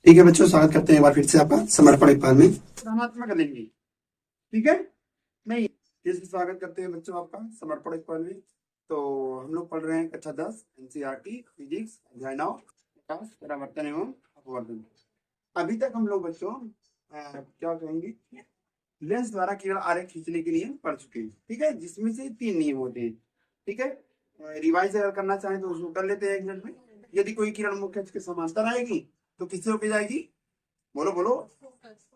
ठीक है बच्चों, स्वागत करते हैं एक बार फिर से आपका समर्पण एक बार में धनात्मक लेंगे। ठीक है, नहीं फिर से स्वागत करते हैं बच्चों आपका समर्पण एक बार में। तो हम लोग पढ़ रहे हैं कक्षा 10 एनसीईआरटी फिजिक्स अध्याय 9 प्रकाश परावर्तन एवं अपवर्तन। अभी तक हम लोग बच्चों क्या कहेंगे, लेंस द्वारा किरण आरेख खींचने के लिए पढ़ चुके हैं। ठीक है, जिसमें से 3 नियम होते हैं। ठीक है, रिवाइज अगर करना चाहें तो उसको कर लेते हैं एक मिनट में। यदि कोई किरण मुख्य अक्ष के समांतर आएगी तो किससे होके जाएगी, बोलो बोलो,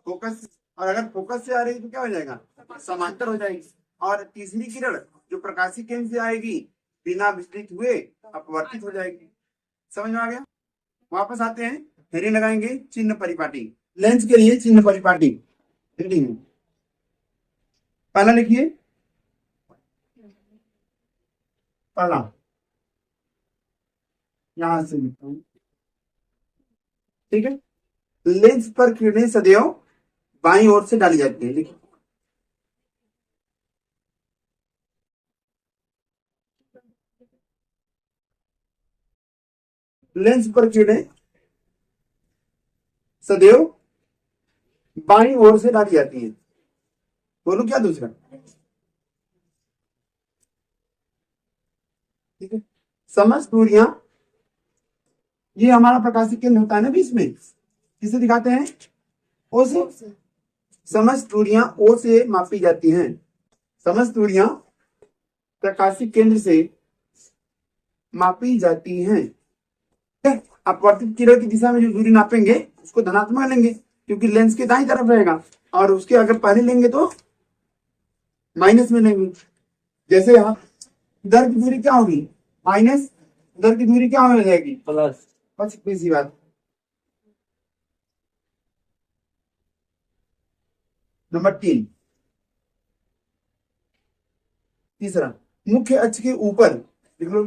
फोकस। और अगर फोकस से आ रही है तो क्या हो जाएगा, समांतर हो जाएगी। और तीसरी किरण जो प्रकाशीय केंद्र से आएगी बिना विचलित हुए अपवर्तित हो जाएगी। समझ में आ गया। वापस आते हैं, हेडिंग लगाएंगे चिन्ह परिपाटी। लेंस के लिए चिन्ह परिपाटी हेडिंग पहला लिखिए, पहला यहां से लिखता हूं। ठीक है, लेंस पर किरणें सदैव बाईं ओर से डाली जाती है। लिखिए, लेंस पर किरणें सदैव बाईं ओर से डाली जाती है। बोलो क्या दूसरा। ठीक है, समस्त दूरियां, ये हमारा प्रकाशिक केंद्र होता है ना बीच में, किसे दिखाते हैं, ओ से। समस्त दूरियां ओ से मापी जाती हैं। समस्त दूरियां प्रकाशिक केंद्र से मापी जाती हैं। अपवर्तित किरण की दिशा में जो दूरी नापेंगे उसको धनात्मक लेंगे क्योंकि लेंस के दाईं तरफ रहेगा, और उसके अगर पहले लेंगे तो माइनस में लेंगे। जैसे यहाँ इधर की दूरी क्या होगी, माइनस, इधर की दूरी क्या हो जाएगी, प्लस। बस इतनी सी बात। नंबर 3, तीसरा, मुख्य अक्ष के ऊपर लिख लो,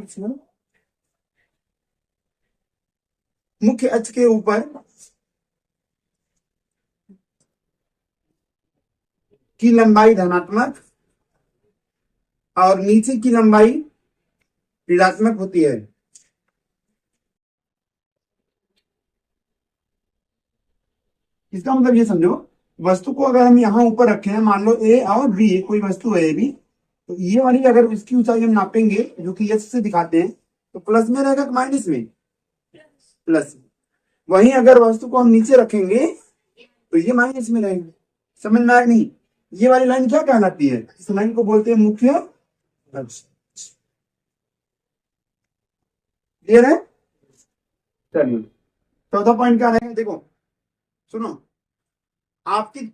मुख्य अक्ष के ऊपर की लंबाई धनात्मक और नीचे की लंबाई ऋणात्मक होती है। इसका मतलब ये समझो, वस्तु को अगर हम यहाँ ऊपर रखे हैं, मान लो ए और बी, कोई वस्तु है ए बी, तो ये वाली अगर इसकी ऊंचाई हम नापेंगे जो कि एच से दिखाते हैं तो प्लस में रहेगा कि माइनस में, प्लस। वहीं अगर वस्तु को हम नीचे रखेंगे तो ये माइनस में रहेगा। समझ में आया नहीं। ये वाली लाइन क्या कहलाती है, इस लाइन को बोलते हैं मुख्य अक्ष। क्लियर है। चलिए, चौथा पॉइंट क्या रहेगा, देखो सुनो। आपतित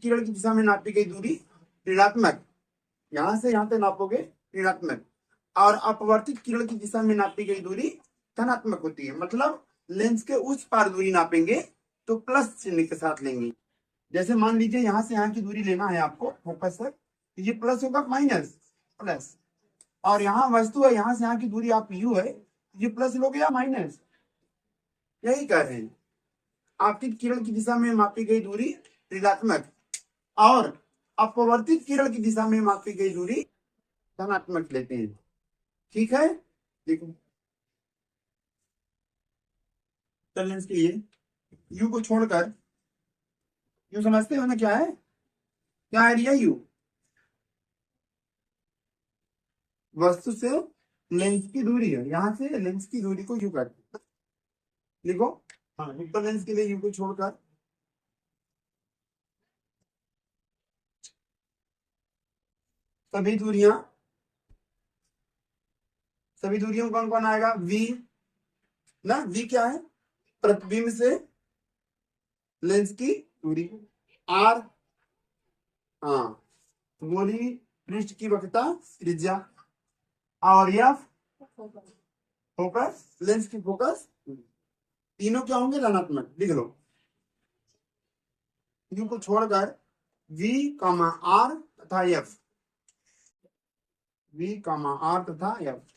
किरण की दिशा में नापी गई दूरी ऋणात्मक, यहां से यहां तक नापोगे ऋणात्मक, और अपवर्तित किरण की दिशा में नापी गई दूरी धनात्मक होती है। मतलब लेंस के उस पार दूरी नापेंगे तो प्लस चिन्ह के साथ लेंगे। जैसे मान लीजिए यहाँ से यहाँ की दूरी लेना है आपको फोकस तक, तो ये प्लस होगा माइनस, प्लस। और यहाँ वस्तु है, यहाँ से यहाँ की दूरी आप यू है, ये प्लस लोगे या माइनस, यही कह रहे हैं। आपतित किरण की दिशा में मापी गई दूरी ऋणात्मक और अपवर्तित किरण की दिशा में मापी गई दूरी धनात्मक लेते हैं। ठीक है, देखो लेंस के लिए यू को छोड़कर, यू समझते हो ना क्या है, क्या है रिया यू, वस्तु से लेंस की दूरी है, यहां से लेंस की दूरी को यू करते लिखो। हाँ, ऊपर लेंस के लिए यू को छोड़कर सभी दूरियां, सभी दूरियों कौन कौन आएगा, वी ना, वी क्या है, प्रतिबिंब से लेंस की दूरी। आर, हाँ, गोली पृष्ठ की वक्रता त्रिज्या। और एफ फोकस, लेंस की फोकस। तीनों क्या होंगे, धनात्मक। लिख लो, यू को छोड़कर वी कॉमा आर तथा एफ, वी कॉमा आर तथा एफ।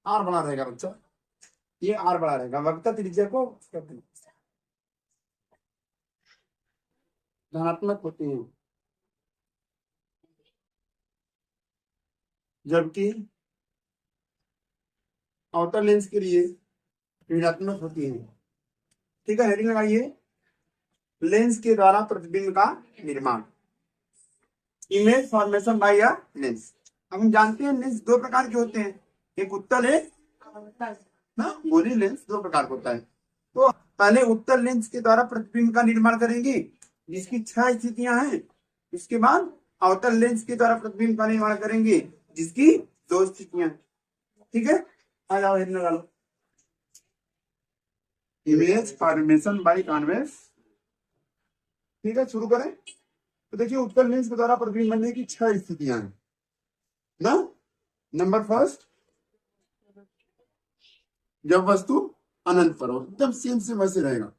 आर बड़ा रहेगा बच्चा, ये आर बड़ा रहेगा, वक्रता त्रिज्या को धनात्मक होती है, जबकि आउटर लेंस के लिए ऋणात्मक होती है। ठीक है, हेडिंग लगाइए, लेंस के द्वारा प्रतिबिंब का निर्माण, image formation bye a lens. अब हम जानते हैं लेंस दो प्रकार के होते हैं, एक उत्तल है ना, गोली लेंस दो प्रकार का होता है। तो पहले उत्तल लेंस के द्वारा प्रतिबिंब का निर्माण करेंगे जिसकी 6 स्थितियां हैं। इसके बाद अवतल लेंस के द्वारा प्रतिबिंब का निर्माण करेंगे जिसकी 2 स्थितियां हैं। ठीक है, आ जाओ हेड लगा लो। Image formation by convex. ठीक है, शुरू करें। तो देखिए उत्तल लेंस के द्वारा प्रतिबिंब बनने की 6 स्थितियां हैं ना। नंबर फर्स्ट, जब वस्तु अनंत पर हो, एकदम सेम वैसे रहेगा,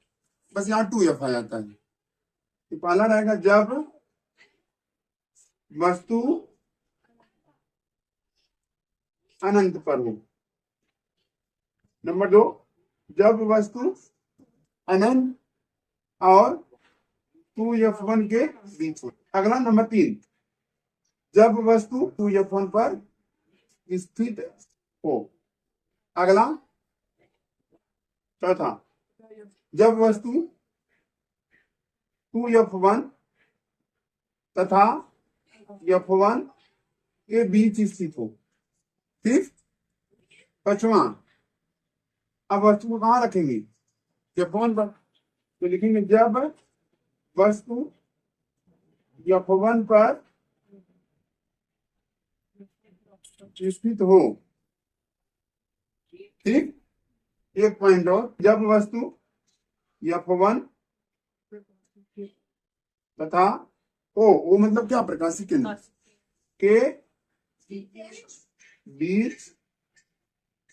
बस यहाँ 2f आ जाता है। तो पहला रहेगा जब वस्तु अनंत पर हो। नंबर 2, जब वस्तु अनंत और 2f1 के बीच हो। अगला नंबर 3, जब वस्तु 2f1 पर स्थित हो। अगला चौथा, जब वस्तु 2f1 तथा f1 के बीच स्थित हो। ठीक, पांचवा, अब वस्तु को कहां रखेंगे, f1 पर, तो लिखेंगे जब वस्तु f1 पर स्थित हो। ठीक, एक पॉइंट और, जब वस्तु f1 तथा ओ मतलब क्या, प्रकाशित केंद्र के बीच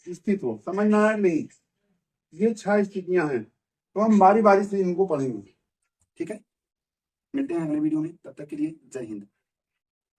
स्थित हो। समझ में आया नहीं, ये 6 स्थितियां हैं। तो हम बारी बारी से इनको पढ़ेंगे। ठीक है, मिलते हैं अगले वीडियो में, तब तक के लिए जय हिंद।